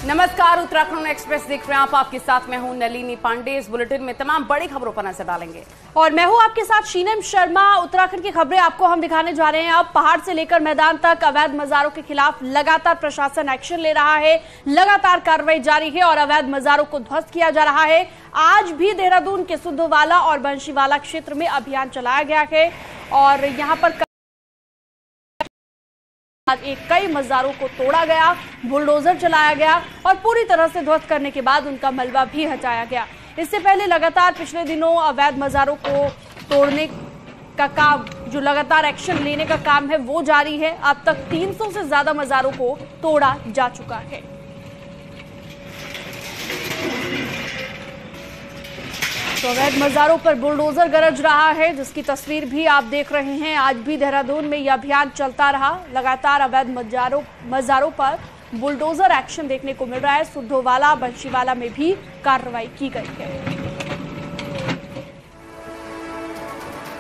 नमस्कार, उत्तराखंड एक्सप्रेस देख रहे हैं आप। आपके साथ मैं हूं नलिनी पांडे। इस बुलेटिन में तमाम बड़ी खबरों पर नजर डालेंगे और मैं हूं आपके साथ शीनम शर्मा। उत्तराखंड की खबरें आपको हम दिखाने जा रहे हैं। अब पहाड़ से लेकर मैदान तक अवैध मजारों के खिलाफ लगातार प्रशासन एक्शन ले रहा है, लगातार कार्रवाई जारी है और अवैध मजारों को ध्वस्त किया जा रहा है। आज भी देहरादून के सुद्धोवाला और बंशीवाला क्षेत्र में अभियान चलाया गया है और यहाँ पर कई मजारों को तोड़ा गया, बुलडोजर चलाया गया और पूरी तरह से ध्वस्त करने के बाद उनका मलबा भी हटाया गया। इससे पहले लगातार पिछले दिनों अवैध मजारों को तोड़ने का काम, जो लगातार एक्शन लेने का काम है, वो जारी है। अब तक 300 से ज्यादा मजारों को तोड़ा जा चुका है। तो अवैध मजारों पर बुलडोजर गरज रहा है, जिसकी तस्वीर भी आप देख रहे हैं। आज भी देहरादून में यह अभियान चलता रहा। लगातार अवैध मजारों पर बुलडोजर एक्शन देखने को मिल रहा है। सुद्धोवाला, बंशीवाला में भी कार्रवाई की गई है।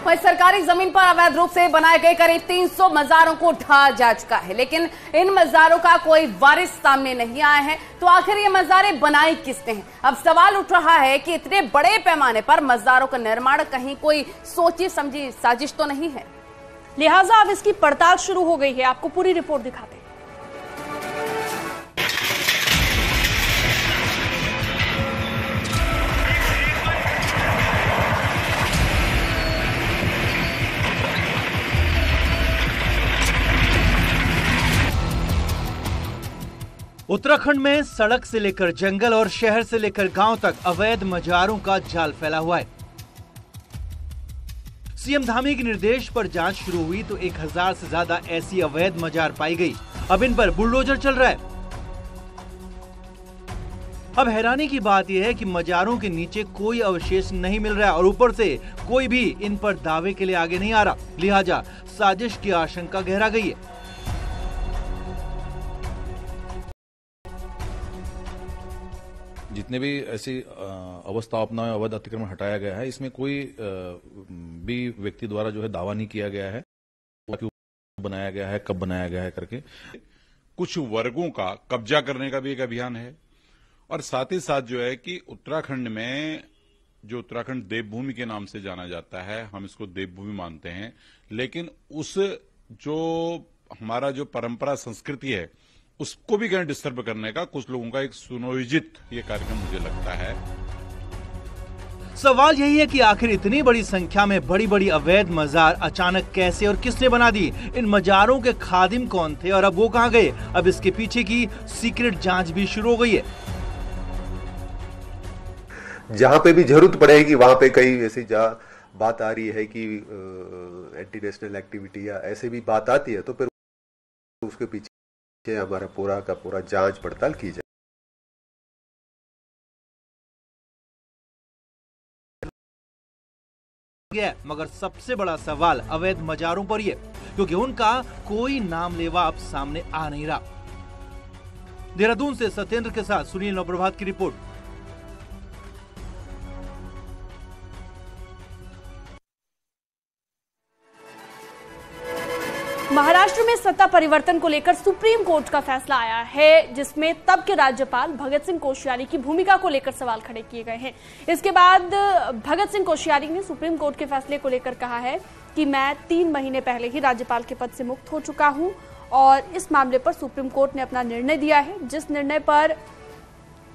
वहीं सरकारी जमीन पर अवैध रूप से बनाए गए करीब 300 मजारों को ढाया जा चुका है, लेकिन इन मजारों का कोई वारिस सामने नहीं आया है। तो आखिर ये मजारें बनाई किसने हैं? अब सवाल उठ रहा है कि इतने बड़े पैमाने पर मजारों का निर्माण कहीं कोई सोची समझी साजिश तो नहीं है। लिहाजा अब इसकी पड़ताल शुरू हो गई है। आपको पूरी रिपोर्ट दिखाते हैं। उत्तराखंड में सड़क से लेकर जंगल और शहर से लेकर गांव तक अवैध मजारों का जाल फैला हुआ है। सीएम धामी के निर्देश पर जांच शुरू हुई तो 1000 से ज्यादा ऐसी अवैध मजार पाई गई। अब इन पर बुलडोजर चल रहा है। अब हैरानी की बात यह है कि मजारों के नीचे कोई अवशेष नहीं मिल रहा है और ऊपर से कोई भी इन पर दावे के लिए आगे नहीं आ रहा। लिहाजा साजिश की आशंका गहरा गई है। जितने भी ऐसी अवस्थापना अवैध अतिक्रमण हटाया गया है, इसमें कोई भी व्यक्ति द्वारा जो है दावा नहीं किया गया है कि बनाया गया है, कब बनाया गया है करके। कुछ वर्गों का कब्जा करने का भी एक अभियान है और साथ ही साथ जो है कि उत्तराखंड में जो उत्तराखंड देवभूमि के नाम से जाना जाता है, हम इसको देवभूमि मानते हैं, लेकिन उस जो हमारा जो परंपरा संस्कृति है उसको भी कहीं डिस्टर्ब करने का कुछ लोगों का एक सुनियोजित ये कार्यक्रम मुझे लगता है। सवाल यही है कि आखिर इतनी बड़ी संख्या में बड़ी बड़ी अवैध मजार अचानक कैसे और किसने बना दी? इन मजारों के खादिम कौन थे और अब वो कहां गए? अब इसके पीछे की सीक्रेट जांच भी शुरू हो गई है। जहां पे भी जरूरत पड़ेगी वहां पे कई ऐसी बात आ रही है कि एंटी नेशनल एक्टिविटी या ऐसे भी बात आती है, तो फिर उसके पीछे हमारा पूरा का पूरा जांच पड़ताल की जाए। मगर सबसे बड़ा सवाल अवैध मजारों पर ही है, क्योंकि उनका कोई नाम लेवा अब सामने आ नहीं रहा। देहरादून से सत्येंद्र के साथ सुनील नवप्रभात की रिपोर्ट। महाराष्ट्र में सत्ता परिवर्तन को लेकर सुप्रीम कोर्ट का फैसला आया है, जिसमें तब के राज्यपाल भगत सिंह कोश्यारी की भूमिका को लेकर सवाल खड़े किए गए हैं। इसके बाद भगत सिंह कोश्यारी ने सुप्रीम कोर्ट के फैसले को लेकर कहा है कि मैं 3 महीने पहले ही राज्यपाल के पद से मुक्त हो चुका हूं और इस मामले पर सुप्रीम कोर्ट ने अपना निर्णय दिया है, जिस निर्णय पर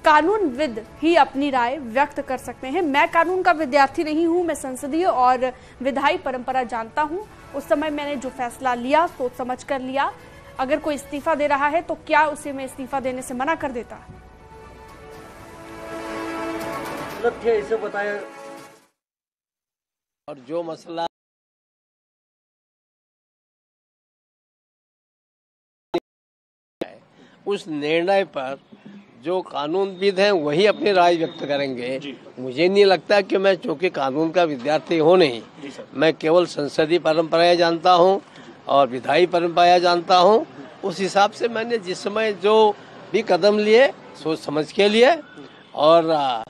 कानूनविद ही अपनी राय व्यक्त कर सकते हैं। मैं कानून का विद्यार्थी नहीं हूं, मैं संसदीय और विधायी परंपरा जानता हूं। उस समय मैंने जो फैसला लिया सोच समझ कर लिया। अगर कोई इस्तीफा दे रहा है तो क्या उसे मैं इस्तीफा देने से मना कर देता? इसे बताया। और जो मसला उस निर्णय पर जो कानूनविद हैं वही अपनी राय व्यक्त करेंगे। मुझे नहीं लगता कि मैं चूंकि कानून का विद्यार्थी हूँ नहीं, मैं केवल संसदीय परंपराएं जानता हूँ और विधायी परंपराएं जानता हूँ। उस हिसाब से मैंने जिस समय जो भी कदम लिए सोच समझ के लिए, और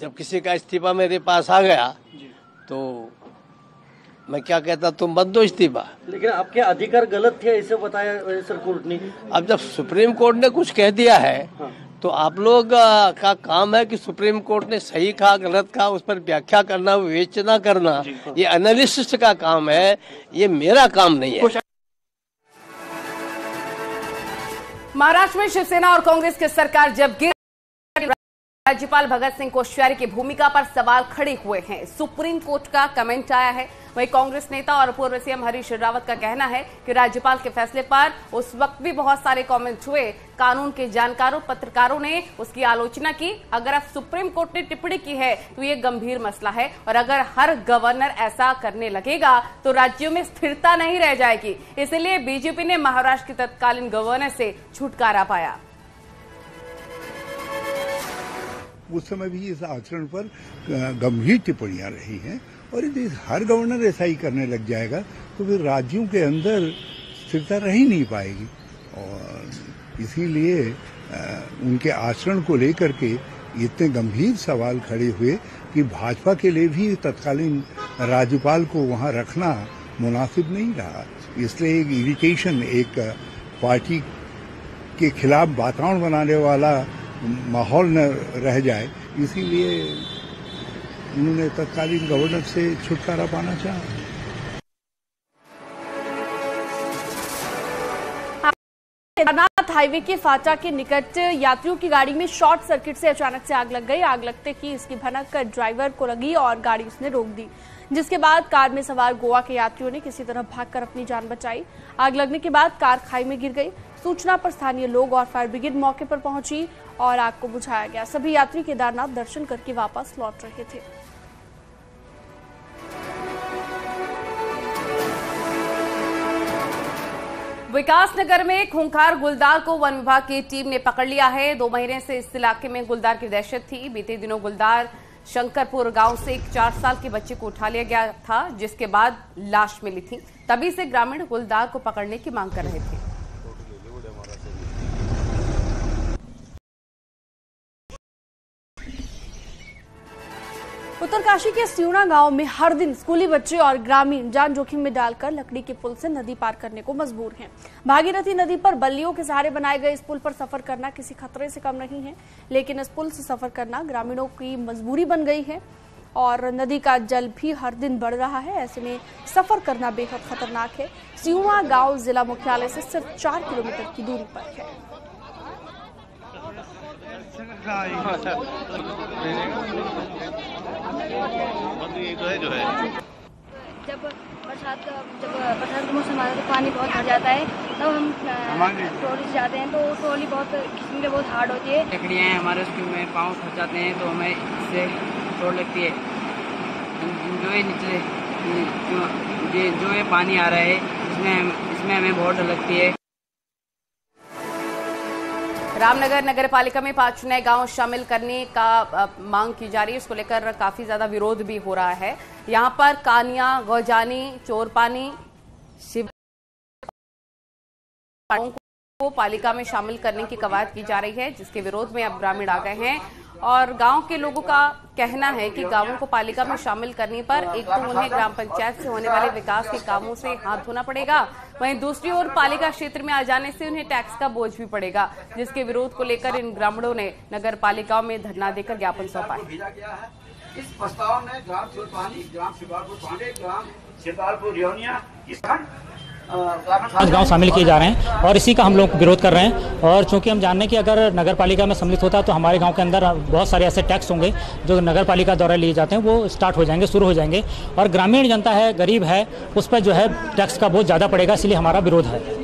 जब किसी का इस्तीफा मेरे पास आ गया तो मैं क्या कहता, तुम मत दो इस्तीफा। लेकिन आपके अधिकार गलत थे ऐसे बताया सर कोर्ट ने। अब जब सुप्रीम कोर्ट ने कुछ कह दिया है तो आप लोग का काम है कि सुप्रीम कोर्ट ने सही कहा गलत कहा उस पर व्याख्या करना, विवेचना करना, ये एनालिस्ट का काम है, ये मेरा काम नहीं है। महाराष्ट्र में शिवसेना और कांग्रेस की सरकार जब गिर, राज्यपाल भगत सिंह कोश्यारी की भूमिका पर सवाल खड़े हुए हैं। सुप्रीम कोर्ट का कमेंट आया है। वहीं कांग्रेस नेता और पूर्व सीएम हरीश रावत का कहना है कि राज्यपाल के फैसले पर उस वक्त भी बहुत सारे कमेंट हुए। कानून के जानकारों, पत्रकारों ने उसकी आलोचना की। अगर अब सुप्रीम कोर्ट ने टिप्पणी की है तो ये गंभीर मसला है और अगर हर गवर्नर ऐसा करने लगेगा तो राज्यों में स्थिरता नहीं रह जाएगी। इसलिए बीजेपी ने महाराष्ट्र के तत्कालीन गवर्नर से छुटकारा पाया। उस समय भी इस आचरण पर गंभीर टिप्पणियां रही हैं और यदि हर गवर्नर ऐसा ही करने लग जाएगा तो फिर राज्यों के अंदर स्थिरता रह ही नहीं पाएगी। और इसीलिए उनके आचरण को लेकर के इतने गंभीर सवाल खड़े हुए कि भाजपा के लिए भी तत्कालीन राज्यपाल को वहां रखना मुनासिब नहीं रहा। इसलिए एक इरिटेशन, एक पार्टी के खिलाफ वातावरण बनाने वाला माहौल न रह जाए, इसीलिए उन्होंने तत्कालीन गवर्नर से छुटकारा पाना चाहा। केदारनाथ हाईवे के फाटा के निकट यात्रियों की गाड़ी में शॉर्ट सर्किट से अचानक से आग लग गई। आग लगते ही इसकी भनक ड्राइवर को लगी और गाड़ी उसने रोक दी, जिसके बाद कार में सवार गोवा के यात्रियों ने किसी तरह भागकर अपनी जान बचाई। आग लगने के बाद कार खाई में गिर गई। सूचना पर स्थानीय लोग और फायर ब्रिगेड मौके पर पहुंची और आग को बुझाया गया। सभी यात्री केदारनाथ दर्शन करके वापस लौट रहे थे। विकासनगर में खूंखार गुलदार को वन विभाग की टीम ने पकड़ लिया है। 2 महीने से इस इलाके में गुलदार की दहशत थी। बीते दिनों गुलदार शंकरपुर गांव से एक 4 साल के बच्चे को उठा लिया गया था, जिसके बाद लाश मिली थी। तभी से ग्रामीण गुलदार को पकड़ने की मांग कर रहे थे। उत्तरकाशी के सियूना गांव में हर दिन स्कूली बच्चे और ग्रामीण जान जोखिम में डालकर लकड़ी के पुल से नदी पार करने को मजबूर हैं। भागीरथी नदी पर बल्लियों के सहारे बनाए गए इस पुल पर सफर करना किसी खतरे से कम नहीं है, लेकिन इस पुल से सफर करना ग्रामीणों की मजबूरी बन गई है और नदी का जल भी हर दिन बढ़ रहा है। ऐसे में सफर करना बेहद खतरनाक है। सियूना गांव जिला मुख्यालय से सिर्फ 4 किलोमीटर की दूरी पर है। जब बरसात का मौसम आता है तो पानी बहुत भर जाता है, तब हम ट्रॉली से जाते हैं तो ट्रॉली बहुत किस्म के बहुत हार्ड होती है। लकड़ियाँ हैं हमारे, उसमें पाँव फंस जाते हैं तो हमें इससे चोट लगती है। जो ये निचले जो ये पानी आ रहा है इसमें हमें बहुत डर लगती है। रामनगर नगर पालिका में 5 नए गांव शामिल करने का मांग की जा रही है। इसको लेकर काफी ज्यादा विरोध भी हो रहा है। यहां पर कानिया, गौजानी, चोरपानी, शिव को पालिका में शामिल करने की कवायद की जा रही है, जिसके विरोध में अब ग्रामीण आ गए हैं। और गांव के लोगों का कहना है कि गांवों को पालिका में शामिल करने पर एक तो उन्हें ग्राम पंचायत से होने वाले विकास के कामों से हाथ धोना पड़ेगा, वहीं दूसरी ओर पालिका क्षेत्र में आ जाने से उन्हें टैक्स का बोझ भी पड़ेगा, जिसके विरोध को लेकर इन ग्रामीणों ने नगर पालिकाओं में धरना देकर ज्ञापन सौंपा है। इस प्रस्ताव में ग्राम चोरपानी, ग्राम शिकारपुर पांडे, ग्राम शिकारपुर रियोनिया, इस 5 गांव शामिल किए जा रहे हैं और इसी का हम लोग विरोध कर रहे हैं। और चूंकि हम जानने कि अगर नगर पालिका में सम्मिलित होता है तो हमारे गांव के अंदर बहुत सारे ऐसे टैक्स होंगे जो नगर पालिका द्वारा लिए जाते हैं, वो स्टार्ट हो जाएंगे, शुरू हो जाएंगे और ग्रामीण जनता है, गरीब है, उस पर जो है टैक्स का बहुत ज़्यादा पड़ेगा, इसलिए हमारा विरोध है।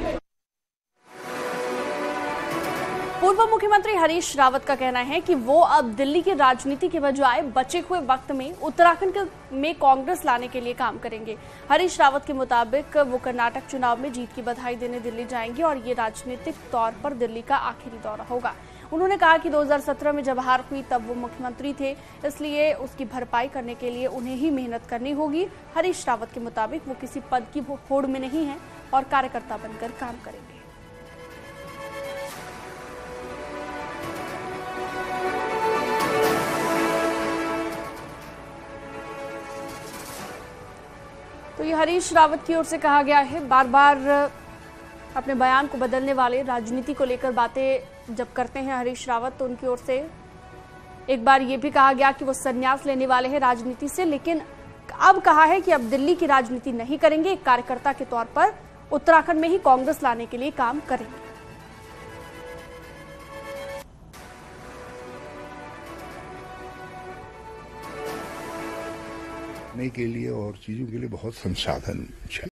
पूर्व मुख्यमंत्री हरीश रावत का कहना है कि वो अब दिल्ली की राजनीति के बजाय बचे हुए वक्त में उत्तराखंड में कांग्रेस लाने के लिए काम करेंगे। हरीश रावत के मुताबिक वो कर्नाटक चुनाव में जीत की बधाई देने दिल्ली जाएंगे और ये राजनीतिक तौर पर दिल्ली का आखिरी दौरा होगा। उन्होंने कहा कि 2017 में जब हार हुई तब वो मुख्यमंत्री थे, इसलिए उसकी भरपाई करने के लिए उन्हें ही मेहनत करनी होगी। हरीश रावत के मुताबिक वो किसी पद की होड़ में नहीं है और कार्यकर्ता बनकर काम करेंगे। तो ये हरीश रावत की ओर से कहा गया है। बार बार अपने बयान को बदलने वाले, राजनीति को लेकर बातें जब करते हैं हरीश रावत, तो उनकी ओर से एक बार ये भी कहा गया कि वो संन्यास लेने वाले हैं राजनीति से, लेकिन अब कहा है कि अब दिल्ली की राजनीति नहीं करेंगे, एक कार्यकर्ता के तौर पर उत्तराखंड में ही कांग्रेस लाने के लिए काम करेंगे। के लिए और चीजों के लिए बहुत संसाधन चाहिए।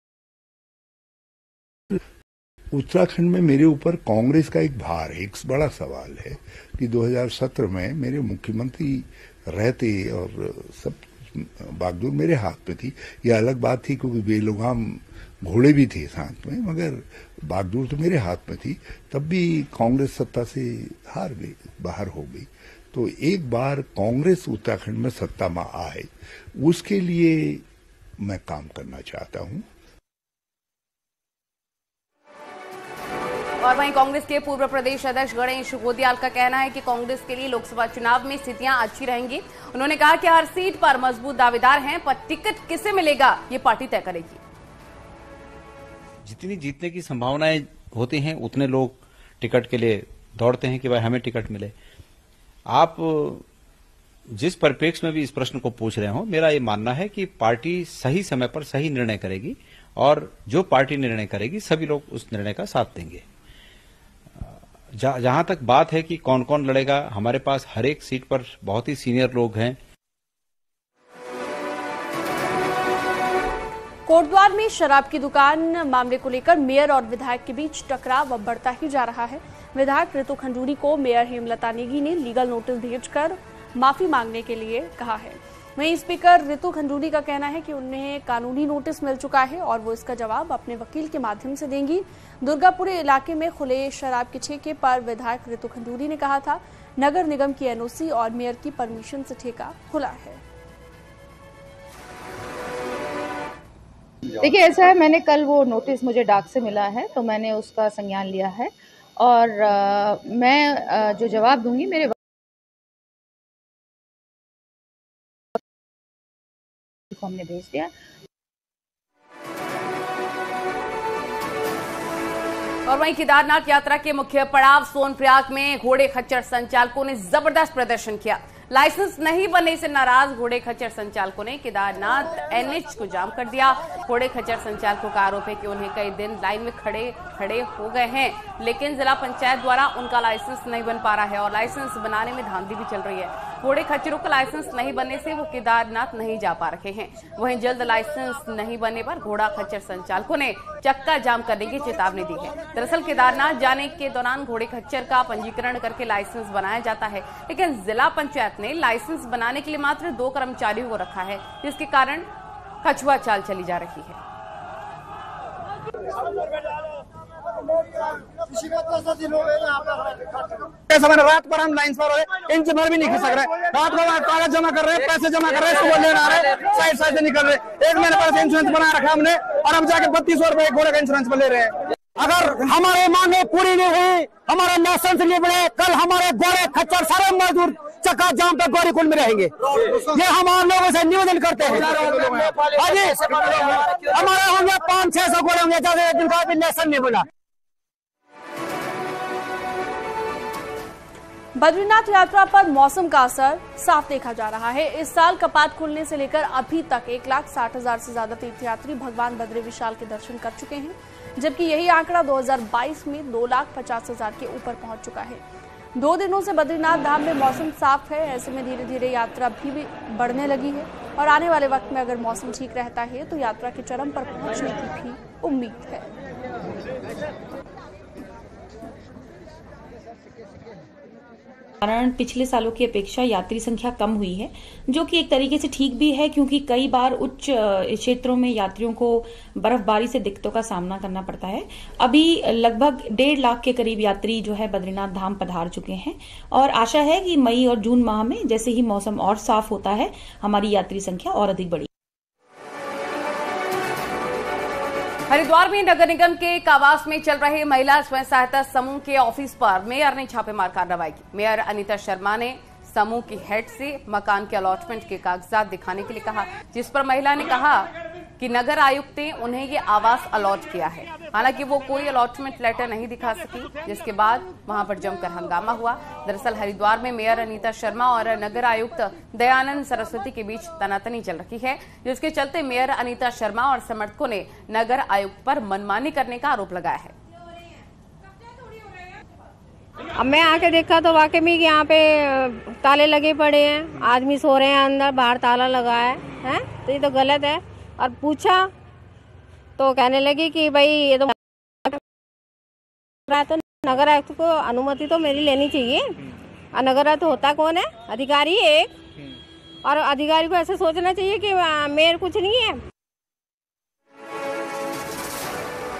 उत्तराखंड में मेरे ऊपर कांग्रेस का एक भार है, एक बड़ा सवाल है कि 2017 में मेरे मुख्यमंत्री रहते और सब बागडोर मेरे हाथ में थी। यह अलग बात थी क्योंकि बेलगाम घोड़े भी थे साथ में, मगर बागडोर तो मेरे हाथ में थी। तब भी कांग्रेस सत्ता से हार गई, बाहर हो गई। तो एक बार कांग्रेस उत्तराखंड में सत्ता में आए, उसके लिए मैं काम करना चाहता हूं। और वहीं कांग्रेस के पूर्व प्रदेश अध्यक्ष गणेश गोदियाल का कहना है कि कांग्रेस के लिए लोकसभा चुनाव में स्थितियां अच्छी रहेंगी। उन्होंने कहा कि हर सीट पर मजबूत दावेदार हैं, पर टिकट किसे मिलेगा ये पार्टी तय करेगी। जितनी जीतने की संभावनाएं होती हैं उतने लोग टिकट के लिए दौड़ते हैं कि भाई हमें टिकट मिले। आप जिस परिप्रेक्ष्य में भी इस प्रश्न को पूछ रहे हो, मेरा ये मानना है कि पार्टी सही समय पर सही निर्णय करेगी और जो पार्टी निर्णय करेगी सभी लोग उस निर्णय का साथ देंगे। जहां तक बात है कि कौन कौन लड़ेगा, हमारे पास हर एक सीट पर बहुत ही सीनियर लोग हैं। कोटद्वार में शराब की दुकान मामले को लेकर मेयर और विधायक के बीच टकराव अब बढ़ता ही जा रहा है। विधायक ऋतु खंडूरी को मेयर हेमलता नेगी ने लीगल नोटिस भेजकर माफी मांगने के लिए कहा है। वहीं स्पीकर ऋतु खंडूरी का कहना है कि उन्हें कानूनी नोटिस मिल चुका है और वो इसका जवाब अपने वकील के माध्यम से देंगी। दुर्गापुरी इलाके में खुले शराब के ठेके पर विधायक ऋतु खंडूरी ने कहा था, नगर निगम की एनओसी और मेयर की परमिशन से ठेका खुला है। देखिए ऐसा है, मैंने कल वो नोटिस मुझे डाक से मिला है तो मैंने उसका संज्ञान लिया है और मैं जो जवाब दूंगी मेरे को हमने भेज दिया। और वहीं केदारनाथ यात्रा के मुख्य पड़ाव सोनप्रयाग में घोड़े खच्चर संचालकों ने जबरदस्त प्रदर्शन किया। लाइसेंस नहीं बनने से नाराज घोड़े खच्चर संचालकों ने केदारनाथ एनएच को जाम कर दिया। घोड़े खच्चर संचालकों का आरोप है कि उन्हें कई दिन लाइन में खड़े हो गए हैं, लेकिन जिला पंचायत द्वारा उनका लाइसेंस नहीं बन पा रहा है और लाइसेंस बनाने में धांधली भी चल रही है। घोड़े खच्चरों का लाइसेंस नहीं बनने से वो केदारनाथ नहीं जा पा रहे हैं। वहीं जल्द लाइसेंस नहीं बनने पर घोड़ा खच्चर संचालकों ने चक्का जाम करने की चेतावनी दी है। दरअसल केदारनाथ जाने के दौरान घोड़े खच्चर का पंजीकरण करके लाइसेंस बनाया जाता है, लेकिन जिला पंचायत ने लाइसेंस बनाने के लिए मात्र 2 कर्मचारियों को रखा है, जिसके कारण कछुआ चाल चली जा रही है। रात पर हम लाइन पर हो, इंच भर भी नहीं खिसक रहे। रात को कागज जमा कर रहे हैं, पैसे जमा कर रहे हैं, सुबह लेने आ रहे हैं, साइड से निकल रहे। 1 महीने पहले इंश्योरेंस बना रखा हमने और हम जाके 3200 रुपए घोड़े का इंश्योरेंस पर ले रहे हैं। अगर हमारे मांगे पूरी नहीं हुई, हमारे लाइसेंस नहीं बने, कल हमारे घोड़े खच्चर सारे मजदूर चक्का जाम पे गौरीकुंड में रहेंगे। ये हम आम लोगों से निवेदन करते हैं। हमारे होंगे 500-600 घोड़े होंगे, जिनका अभी लाइसेंस नहीं बना। बद्रीनाथ यात्रा पर मौसम का असर साफ देखा जा रहा है। इस साल कपाट खुलने से लेकर अभी तक 1,60,000 से ज्यादा तीर्थयात्री भगवान बद्री विशाल के दर्शन कर चुके हैं, जबकि यही आंकड़ा 2022 में 2,50,000 के ऊपर पहुंच चुका है। 2 दिनों से बद्रीनाथ धाम में मौसम साफ है, ऐसे में धीरे धीरे यात्रा भी बढ़ने लगी है और आने वाले वक्त में अगर मौसम ठीक रहता है तो यात्रा के चरम पर पहुंचने की भी उम्मीद है। कारण पिछले सालों की अपेक्षा यात्री संख्या कम हुई है, जो कि एक तरीके से ठीक भी है, क्योंकि कई बार उच्च क्षेत्रों में यात्रियों को बर्फबारी से दिक्कतों का सामना करना पड़ता है। अभी लगभग 1.5 लाख के करीब यात्री जो है बद्रीनाथ धाम पधार चुके हैं और आशा है कि मई और जून माह में जैसे ही मौसम और साफ होता है हमारी यात्री संख्या और अधिक बढ़ी। हरिद्वार में नगर निगम के एक आवास में चल रहे महिला स्वयं सहायता समूह के ऑफिस पर मेयर ने छापेमार कार्रवाई की। मेयर अनीता शर्मा ने समूह की हेड से मकान के अलॉटमेंट के कागजात दिखाने के लिए कहा, जिस पर महिला ने कहा कि नगर आयुक्त ने उन्हें ये आवास अलॉट किया है। हालांकि वो कोई अलॉटमेंट लेटर नहीं दिखा सकी, जिसके बाद वहां पर जमकर हंगामा हुआ। दरअसल हरिद्वार में मेयर अनीता शर्मा और नगर आयुक्त दयानंद सरस्वती के बीच तनातनी चल रही है, जिसके चलते मेयर अनीता शर्मा और समर्थकों ने नगर आयुक्त पर मनमानी करने का आरोप लगाया है। अब मैं आके देखा तो वाकई में यहाँ पे ताले लगे पड़े हैं, आदमी सो रहे हैं अंदर, बाहर ताला लगा है तो ये तो गलत है। और पूछा तो कहने लगी कि भाई ये तो नगर आयुक्त को अनुमति तो मेरी लेनी चाहिए। और नगर आयुक्त होता कौन है? अधिकारी एक, और अधिकारी को ऐसे सोचना चाहिए कि मेयर कुछ नहीं है।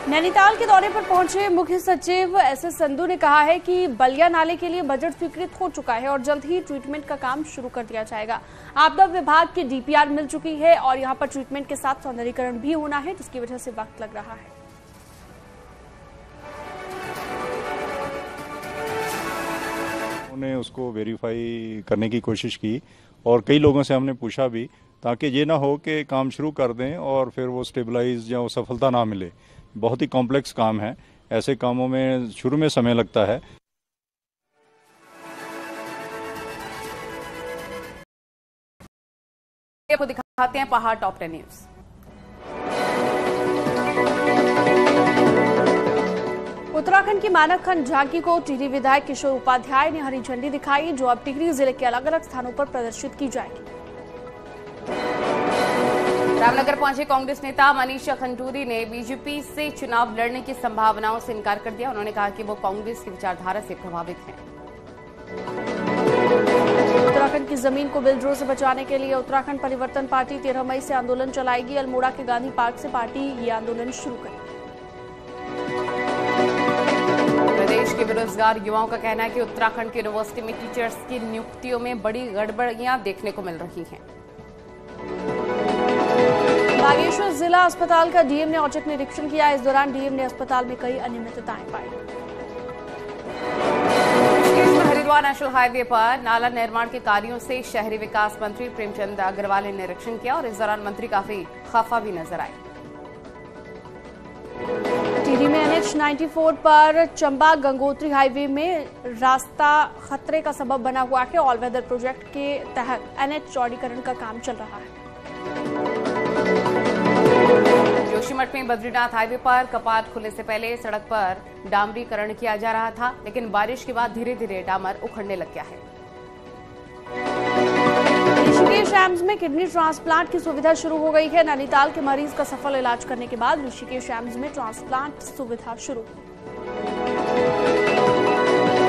नैनीताल के दौरे पर पहुंचे मुख्य सचिव एसएस संधू ने कहा है कि बलिया नाले के लिए बजट स्वीकृत हो चुका है और जल्द ही ट्रीटमेंट का काम शुरू कर दिया जाएगा। आपदा विभाग की डीपीआर मिल चुकी है और यहां पर ट्रीटमेंट के साथ सौंदर्यीकरण भी होना है, जिसकी वजह से वक्त लग रहा है। उन्होंने उसको वेरीफाई करने की कोशिश की और कई लोगों से हमने पूछा भी, ताकि ये ना हो कि काम शुरू कर दें और फिर वो स्टेबलाइज या वो सफलता ना मिले। बहुत ही कॉम्प्लेक्स काम है, ऐसे कामों में शुरू में समय लगता है। आपको दिखाते हैं पहाड़ टॉप 10 न्यूज। उत्तराखंड की मानक खंड झांकी को टिहरी विधायक किशोर उपाध्याय ने हरी झंडी दिखाई, जो अब टिहरी जिले के अलग अलग स्थानों पर प्रदर्शित की जाएगी। रामनगर पहुंचे कांग्रेस नेता मनीष खंडूरी ने बीजेपी से चुनाव लड़ने की संभावनाओं से इनकार कर दिया। उन्होंने कहा कि वो कांग्रेस की विचारधारा से प्रभावित हैं। उत्तराखंड की जमीन को बिल्डरों से बचाने के लिए उत्तराखंड परिवर्तन पार्टी 13 मई से आंदोलन चलाएगी। अल्मोड़ा के गांधी पार्क से पार्टी ये आंदोलन शुरू करेगी। प्रदेश के बेरोजगार युवाओं का कहना है कि उत्तराखंड की यूनिवर्सिटी में टीचर्स की नियुक्तियों में बड़ी गड़बड़ियां देखने को मिल रही हैं। बागेश्वर जिला अस्पताल का डीएम ने औचक निरीक्षण किया। इस दौरान डीएम ने अस्पताल में कई अनियमितताएं पाई। हरिद्वार नेशनल हाईवे पर नाला निर्माण के कार्यों से शहरी विकास मंत्री प्रेमचंद अग्रवाल ने निरीक्षण किया और इस दौरान मंत्री काफी खफा भी नजर आए। टिहरी में NH 94 पर चंबा गंगोत्री हाईवे में रास्ता खतरे का सबब बना हुआ है। ऑल वेदर प्रोजेक्ट के तहत NH चौड़ीकरण का काम चल रहा है। जोशीमठ में बद्रीनाथ हाईवे पर कपाट खुलने से पहले सड़क पर डामरीकरण किया जा रहा था, लेकिन बारिश के बाद धीरे धीरे डामर उखड़ने लग गया है। ऋषिकेश एम्स में किडनी ट्रांसप्लांट की सुविधा शुरू हो गई है। नैनीताल के मरीज का सफल इलाज करने के बाद ऋषिकेश एम्स में ट्रांसप्लांट सुविधा शुरू।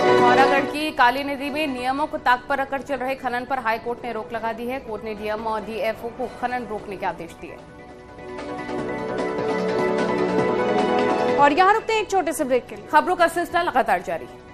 पिथौरागढ़ की काली नदी में नियमों को ताक पर रखकर चल रहे खनन पर हाईकोर्ट ने रोक लगा दी है। कोर्ट ने डीएम और डीएफओ को खनन रोकने के आदेश दिए। और यहाँ रुकते हैं एक छोटे से ब्रेक के लिए। खबरों का सिलसिला लगातार जारी है।